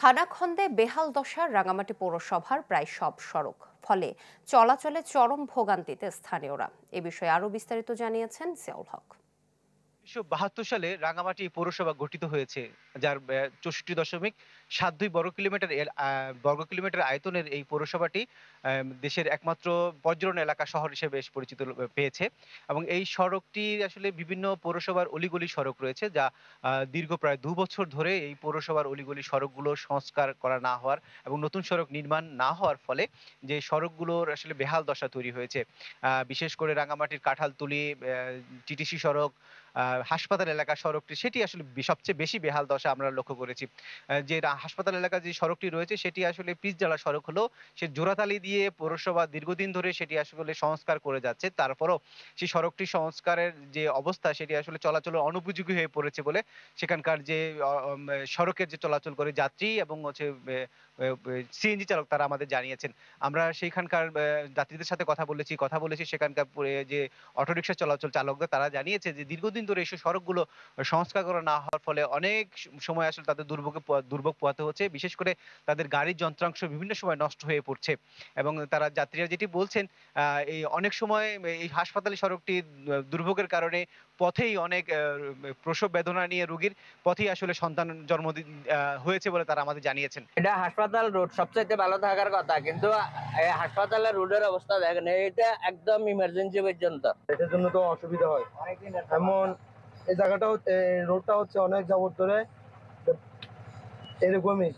খানাখন্দে বেহাল দশা রাঙামাটি পৌরসভার প্রায় সব সড়ক, ফলে চলাচলে চরম ভোগান্তিতে স্থানীয়রা। এ বিষয়ে আরো বিস্তারিত জানিয়েছেন জিয়াউল হক। ১৯৭২ সালে রাঙামাটি পৌরসভা গঠিত হয়েছে, যার ৬৪.৭২ বর্গ কিলোমিটার আয়তনের এই পৌরসভাটি দেশের একমাত্র পর্যটন এলাকা শহর হিসেবে বেশ পরিচিত পেয়েছে। এবং এই সড়কটি আসলে বিভিন্ন পৌরসভার অলিগলি সড়ক রয়েছে, যা দীর্ঘ প্রায় ২ বছর ধরে এই পৌরসভার অলিগলি সড়কগুলো সংস্কার করা না হওয়ার এবং নতুন সড়ক নির্মাণ না হওয়ার ফলে যে সড়কগুলোর আসলে বেহাল দশা তৈরি হয়েছে। বিশেষ করে রাঙামাটির কাঁঠালতলী, টিটিসি সড়ক, হাসপাতাল এলাকার সড়কটি, সেটি আসলে সবচেয়ে বেশি বেহাল দশা আমরা লক্ষ্য করেছি। যে হাসপাতাল এলাকার যে সড়কটি রয়েছে সেটি আসলে পিচ ঢালা সড়ক হলেও সে জোড়াতালি দিয়ে পৌরসভা দীর্ঘদিন ধরে সেটি আসলে সংস্কার করে যাচ্ছে। তারপরও সেই সড়কটি সংস্কারের যে অবস্থা সেটি আসলে চলাচলের অনুপযোগী হয়ে পড়েছে বলে সেখানকার যে সড়কের যে চলাচল করে যাত্রী এবং হচ্ছে সিএনজি চালক তারা আমাদের জানিয়েছেন। আমরা সেইখানকার যাত্রীদের সাথে কথা বলেছি সেখানকার যে অটোরিকশা চলাচল চালকদের, তারা জানিয়েছে যে দীর্ঘদিন ধরে এইসব সড়কগুলো সংস্কার করা না হওয়ার ফলে অনেক সময় আসলে তাদের দুর্ভোগ পোহাতে হচ্ছে। বিশেষ করে তাদের গাড়ির যন্ত্রাংশ বিভিন্ন সময় নষ্ট হয়ে পড়ছে। এবং তারা যাত্রীরা যেটি বলছেন, আ এই অনেক সময় এই হাসপাতালি সড়কটি দুর্ভোগের কারণে পথেই অনেক প্রসব বেদনা নিয়ে রোগীর পথেই আসলে সন্তান জন্মদিন হয়েছে বলে তারা আমাদের জানিয়েছেন। এটা হাসপাতাল রোড সবচাইতে ভালো থাকার কথা, কিন্তু এই হাসপাতালের রোডের অবস্থা দেখেন, এটা একদম ইমার্জেন্সি পর্যন্ত। এটার জন্য তো অসুবিধা হয়। এমন এই জায়গাটা রোডটা হচ্ছে অনেক যাবত ধরে এরকমই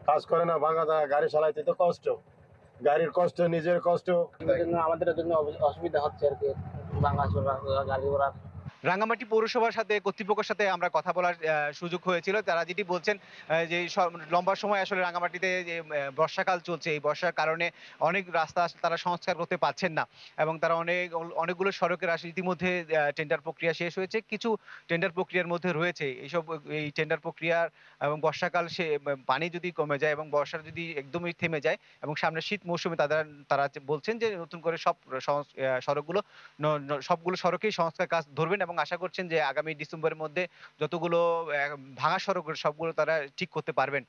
কাজ করে না, ভাঙা জায়গা গাড়ি চালাইতে তো কষ্ট, গাড়ির কষ্ট, নিজের কষ্ট। এই জন্য আমাদের জন্য অসুবিধা হচ্ছে আর কি, ভাঙাচোরা গাড়ি ঘোড়া। রাঙ্গামাটি পৌরসভার সাথে কর্তৃপক্ষের সাথে আমরা কথা বলার সুযোগ হয়েছিল। তারা যেটি বলছেন, যে লম্বা সময় আসলে রাঙ্গামাটিতে যে বর্ষাকাল চলছে, এই বর্ষার কারণে অনেক রাস্তা তারা সংস্কার করতে পারছেন না। এবং তারা অনেকগুলো সড়কের আসলে ইতিমধ্যে টেন্ডার প্রক্রিয়া শেষ হয়েছে। কিছু টেন্ডার প্রক্রিয়ার মধ্যে রয়েছে। এই টেন্ডার প্রক্রিয়ার এবং বর্ষাকাল পানি যদি কমে যায় এবং বর্ষা যদি একদমই থেমে যায় এবং সামনে শীত মৌসুমে তারা বলছেন যে নতুন করে সব সড়কগুলো সবগুলো সড়কেই সংস্কার কাজ ধরবেন এবং আশা করছেন যে আগামী ডিসেম্বরের মধ্যে যতগুলো ভাঙা সড়ক সবগুলো তারা ঠিক করতে পারবেন।